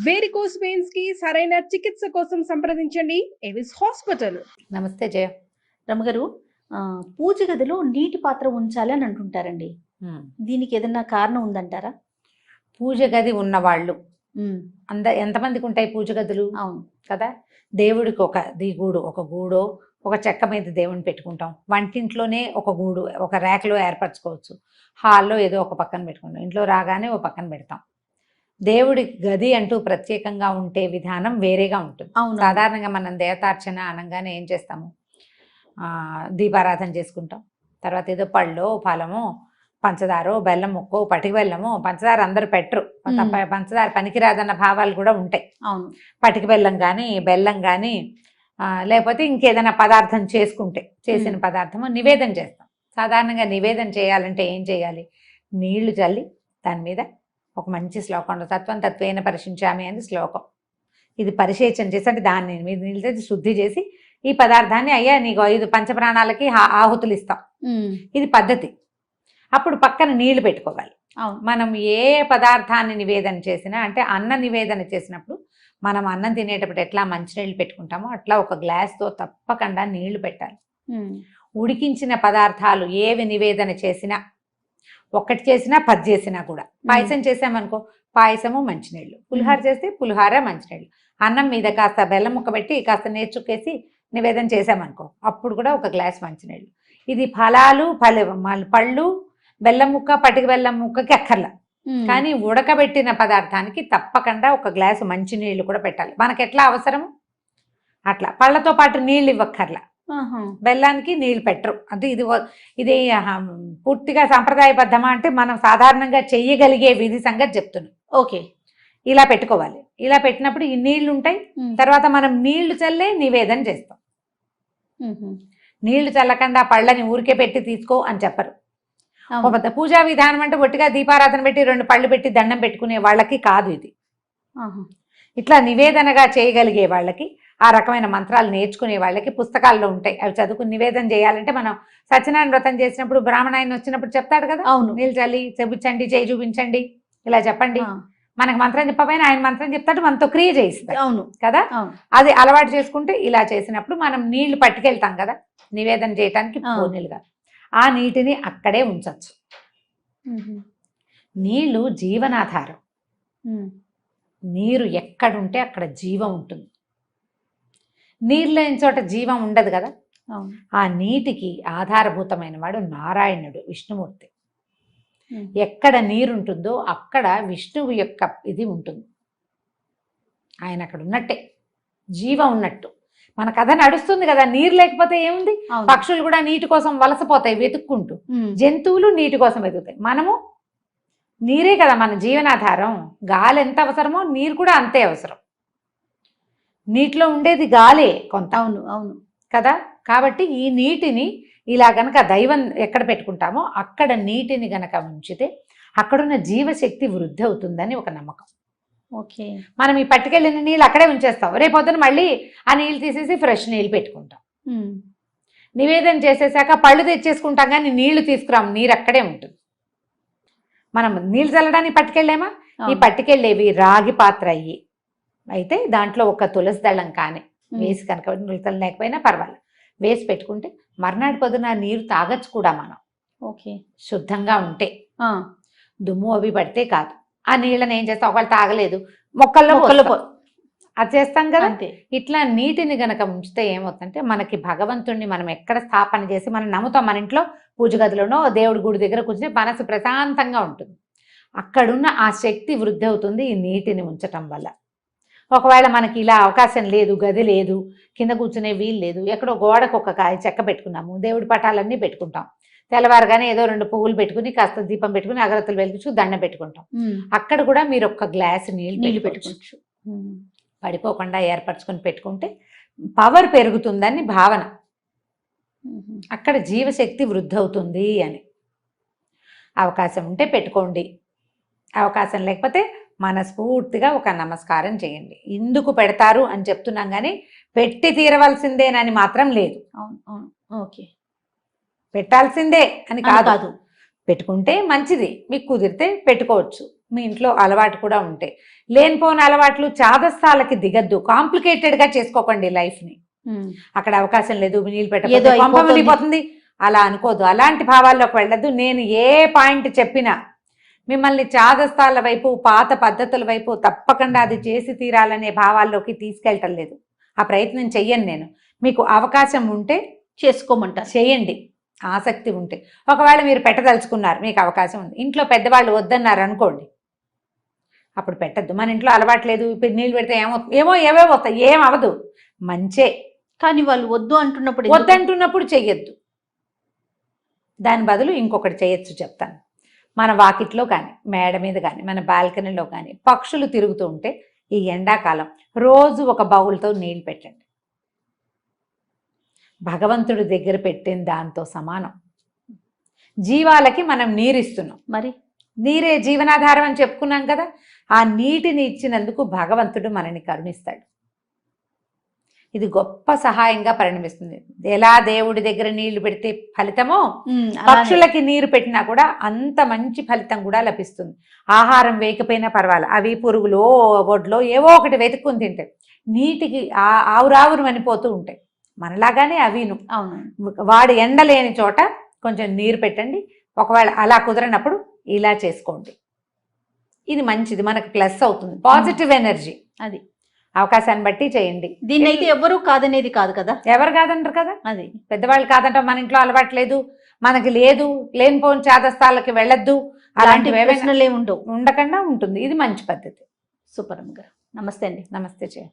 Varicose veins కి సరైన చికిత్స కోసం సంప్రదించండి ఎవిస్ హాస్పిటల్. నమస్తే జయ. రమగారు, పూజ గదిలో నీటి పాత్ర ఉంచాలి అని అంటుంటారండి. దీనికి ఏదైనా కారణం ఉందంటారా? పూజ గది ఉన్నవాళ్ళు ఎంతమందికి ఉంటాయి పూజ గదులు? అవును కదా. దేవుడికి ఒక గూడు, ఒక గూడో ఒక చెక్క మీద దేవుని పెట్టుకుంటాం. వంటింట్లోనే ఒక గూడు ఒక ర్యాక్లో ఏర్పరచుకోవచ్చు. హాల్లో ఏదో ఒక పక్కన పెట్టుకుంటాం. ఇంట్లో రాగానే ఒక పక్కన పెడతాం. దేవుడి గది అంటూ ప్రత్యేకంగా ఉంటే విధానం వేరేగా ఉంటుంది. అవును. సాధారణంగా మనం దేవతార్చన అనగానే ఏం చేస్తాము? దీపారాధన చేసుకుంటాం. తర్వాత ఏదో పళ్ళో ఫలమో పంచదారో బెల్లం ముక్కో పటికి బెల్లమో, పంచదార అందరూ పెట్టరు, పంచదార పనికిరాదన్న భావాలు కూడా ఉంటాయి. అవును. పటికి బెల్లం కానీ బెల్లం కానీ లేకపోతే ఇంకేదైనా పదార్థం చేసిన పదార్థము నివేదన చేస్తాం. సాధారణంగా నివేదన చేయాలంటే ఏం చేయాలి? నీళ్లు చల్లి దాని మీద ఒక మంచి శ్లోకం ఉండదు. తత్వం తత్వేన పరిశించామి అని శ్లోకం. ఇది పరిశేచన చేసి అంటే దాన్ని మీద నీళ్ళు శుద్ధి చేసి ఈ పదార్థాన్ని అయ్యా నీకు 5 పంచప్రాణాలకి ఆహుతులు ఇస్తాం. ఇది పద్ధతి. అప్పుడు పక్కన నీళ్లు పెట్టుకోవాలి. మనం ఏ పదార్థాన్ని నివేదన చేసినా, అంటే అన్న నివేదన చేసినప్పుడు మనం అన్నం తినేటప్పుడు ఎట్లా మంచినీళ్ళు పెట్టుకుంటామో అట్లా ఒక గ్లాస్తో తప్పకుండా నీళ్లు పెట్టాలి. ఉడికించిన పదార్థాలు ఏవి నివేదన చేసినా, ఒక్కటి చేసినా 10 చేసినా కూడా, పాయసం చేసామనుకో పాయసము మంచినీళ్ళు, పులిహార చేస్తే పులిహార మంచినీళ్ళు, అన్నం మీద కాస్త బెల్లం ముక్క పెట్టి కాస్త నేర్చుకేసి నివేదన చేసామనుకో అప్పుడు కూడా ఒక గ్లాస్ మంచినీళ్ళు. ఇది ఫలాలు పళ్ళు బెల్లం ముక్క పటికి బెల్లం ముక్కకి అక్కర్లా, కానీ ఉడకబెట్టిన పదార్థానికి తప్పకుండా ఒక గ్లాసు మంచినీళ్ళు కూడా పెట్టాలి. మనకి ఎట్లా అవసరము అట్లా. పళ్ళతో పాటు నీళ్ళు ఇవ్వక్కర్లా, బెల్లానికి నీళ్ళు పెట్టరు. అంటే ఇది పూర్తిగా సాంప్రదాయబద్ధమా అంటే మనం సాధారణంగా చెయ్యగలిగే విధి సంగతి చెప్తున్నాం. ఓకే, ఇలా పెట్టుకోవాలి. ఇలా పెట్టినప్పుడు ఈ నీళ్లు ఉంటాయి. తర్వాత మనం నీళ్లు చల్లే నివేదన చేస్తాం. నీళ్లు చల్లకుండా పళ్ళని ఊరికే పెట్టి తీసుకో అని చెప్పరు. ఒక పూజా విధానం అంటే ఒట్టిగా దీపారాధన పెట్టి 2 పళ్ళు పెట్టి దండం పెట్టుకునే వాళ్ళకి కాదు ఇది. ఇట్లా నివేదనగా చేయగలిగే వాళ్ళకి, ఆ రకమైన మంత్రాలు నేర్చుకునే వాళ్ళకి పుస్తకాల్లో ఉంటాయి. అవి చదువుకుని నివేదన చేయాలంటే మనం సత్యనారాయణ వ్రతం చేసినప్పుడు బ్రాహ్మణాయన వచ్చినప్పుడు చెప్తాడు కదా, అవును, నీళ్ళు చల్లి చెబుచ్చండి, చేయి చూపించండి, ఇలా చెప్పండి. మనకు మంత్రం చెప్పకపోయినా ఆయన మంత్రం చెప్తాడు, మనతో క్రియ చేయిస్తాడు. అవును కదా. అది అలవాటు చేసుకుంటే ఇలా చేసినప్పుడు మనం నీళ్లు పట్టుకెళ్తాం కదా నివేదన చేయటానికి పోనీలుగా, ఆ నీటిని అక్కడే ఉంచవచ్చు. నీళ్లు జీవనాధారం. నీరు ఎక్కడుంటే అక్కడ జీవం ఉంటుంది. నీరు లేని చోట జీవం ఉండదు కదా. ఆ నీటికి ఆధారభూతమైన వాడు నారాయణుడు, విష్ణుమూర్తి. ఎక్కడ నీరుంటుందో అక్కడ విష్ణువు యొక్క ఇది ఉంటుంది. ఆయన అక్కడ ఉన్నట్టే, జీవం ఉన్నట్టు. మన కథ నడుస్తుంది కదా. నీరు లేకపోతే ఏముంది? పక్షులు కూడా నీటి కోసం వలసపోతాయి వెతుక్కుంటూ, జంతువులు నీటి కోసం వెతుకుతాయి. మనము నీరే కదా మన జీవనాధారం. గాలి ఎంత అవసరమో నీరు కూడా అంతే అవసరం. నీటిలో ఉండేది గాలే కొంత. అవును అవును కదా. కాబట్టి ఈ నీటిని ఇలా గనక దైవం ఎక్కడ పెట్టుకుంటామో అక్కడ నీటిని గనక ఉంచితే అక్కడున్న జీవశక్తి వృద్ధి అవుతుందని ఒక నమ్మకం. ఓకే, మనం ఈ పట్టుకెళ్ళిన నీళ్ళు అక్కడే ఉంచేస్తాం. రేపొద్దున మళ్ళీ ఆ నీళ్ళు తీసేసి ఫ్రెష్ నీళ్ళు పెట్టుకుంటాం. నివేదన చేసేసాక పళ్ళు తెచ్చేసుకుంటాం, కానీ నీళ్లు తీసుకురాం. నీరు అక్కడే ఉంటుంది. మనం నీళ్ళు చల్లడానికి పట్టుకెళ్ళామా? ఈ పట్టుకెళ్ళేవి రాగి పాత్ర అయితే దాంట్లో ఒక తులసి దళం కానీ వేసి కనుక, నులతలు లేకపోయినా పర్వాలేదు, వేసి పెట్టుకుంటే మర్నాడు పొద్దున నీరు తాగచ్చు కూడా మనం. ఓకే, శుద్ధంగా ఉంటే. దుమ్ము అవి పడితే కాదు. ఆ నీళ్ళని ఏం చేస్తాం? ఒకళ్ళు తాగలేదు, మొక్కల్లో అది చేస్తాం కదా. ఇట్లా నీటిని గనక ఉంచితే ఏమవుతుందంటే మనకి భగవంతుడిని మనం ఎక్కడ స్థాపన చేసి మనం నమ్ముతాం. మన ఇంట్లో పూజ గదిలోనో దేవుడి గుడి దగ్గర కూర్చుని మనసు ప్రశాంతంగా ఉంటుంది. అక్కడున్న ఆ శక్తి వృద్ధి అవుతుంది ఈ నీటిని ఉంచటం వల్ల. ఒకవేళ మనకి ఇలా అవకాశం లేదు, గది లేదు, కింద కూర్చునే వీలు లేదు, ఎక్కడో గోడకు ఒక చెక్క పెట్టుకున్నాము, దేవుడి పటాలన్నీ పెట్టుకుంటాం. తెల్లవారుగానే ఏదో 2 పువ్వులు పెట్టుకుని కాస్త దీపం పెట్టుకుని అగరత్తులు వెలిగించు దండం పెట్టుకుంటాం. అక్కడ కూడా మీరు ఒక గ్లాసు నీళ్ళు పెట్టుకోవచ్చు. పడిపోకుండా ఏర్పరచుకొని పెట్టుకుంటే పవర్ పెరుగుతుందని భావన. అక్కడ జీవశక్తి వృద్ధి అవుతుంది అని. అవకాశం ఉంటే పెట్టుకోండి, అవకాశం లేకపోతే మనస్ఫూర్తిగా ఒక నమస్కారం చేయండి. ఎందుకు పెడతారు అని చెప్తున్నాం, కానీ పెట్టి తీరవలసిందేనని మాత్రం లేదు. ఓకే, పెట్టాల్సిందే అని కాదు. పెట్టుకుంటే మంచిది, మీకు కుదిరితే పెట్టుకోవచ్చు. మీ ఇంట్లో అలవాటు కూడా ఉంటే. లేనిపోని అలవాట్లు చాదస్తాలకి దిగద్దు, కాంప్లికేటెడ్గా చేసుకోకండి లైఫ్ని. అక్కడ అవకాశం లేదు, నీళ్ళు ఏదో పెట్టకపోతే కొంప అయిపోతుంది. మునిగిపోతుంది అలా అనుకోదు. అలాంటి భావాల్లోకి వెళ్ళదు. నేను ఏ పాయింట్ చెప్పినా మిమ్మల్ని చాదస్తాల వైపు, పాత పద్ధతుల వైపు తప్పకుండా అది చేసి తీరాలనే భావాల్లోకి తీసుకెళ్ళటం లేదు. ఆ ప్రయత్నం చెయ్యను నేను. మీకు అవకాశం ఉంటే చేసుకోమంటారు. చేయండి, ఆసక్తి ఉంటే. ఒకవేళ మీరు పెట్టదలుచుకున్నారు, మీకు అవకాశం ఉంది, ఇంట్లో పెద్దవాళ్ళు వద్దన్నారు అనుకోండి, అప్పుడు పెట్టద్దు. మన ఇంట్లో అలవాట్లేదు, ఇప్పుడు నీళ్ళు పెడితే ఏవేవో వస్తాయి, ఏం అవదు, మంచే. కానీ వాళ్ళు వద్దు అంటున్నప్పుడు ఎందుకు? వద్దంటున్నప్పుడు చెయ్యొద్దు. దాని బదులు ఇంకొకటి చేయొచ్చు, చెప్తాను. మన వాకిట్లో కానీ, మేడ మీద కానీ, మన బాల్కనీలో కానీ పక్షులు తిరుగుతూ ఉంటే ఈ ఎండాకాలం రోజు ఒక బౌల్తో నీళ్ళు పెట్టండి. భగవంతుడి దగ్గర పెట్టిన దాంతో సమానం. జీవాలకి మనం నీరిస్తున్నాం, మరి నీరే జీవనాధారం అని చెప్పుకున్నాం కదా. ఆ నీటిని ఇచ్చినందుకు భగవంతుడు మనని కరుణిస్తాడు. ఇది గొప్ప సహాయంగా పరిణమిస్తుంది. ఎలా దేవుడి దగ్గర నీళ్లు పెడితే ఫలితమో, పక్షులకి నీరు పెట్టినా కూడా అంత మంచి ఫలితం కూడా లభిస్తుంది. ఆహారం వేయకపోయినా పర్వాలేదు, అవి పురుగులో ఒడ్లో ఏవో ఒకటి వెతుక్కుని తింటాయి. నీటికి ఆవురావురు అనిపోతూ ఉంటాయి, మనలాగానే అవిను. అవును. వాడు ఎండలేని చోట కొంచెం నీరు పెట్టండి. ఒకవేళ అలా కుదరనప్పుడు ఇలా చేసుకోండి. ఇది మంచిది, మనకు ప్లస్ అవుతుంది, పాజిటివ్ ఎనర్జీ. అది అవకాశాన్ని బట్టి చేయండి. దీన్ని అయితే ఎవరు కాదనేది కాదు కదా. ఎవరు కాదంటారు కదా, అది పెద్దవాళ్ళు కాదంటాం. మన ఇంట్లో అలవాట్లేదు, మనకి లేదు, లేనిపోని చాదస్తాలకి వెళ్ళొద్దు, అలాంటి అలాంటివి ప్రశ్నలు ఏమి ఉండవు. ఉండకుండా ఉంటుంది. ఇది మంచి పద్ధతి. సూపర్ అమ్మ గారు, నమస్తే అండి. నమస్తే చేయ.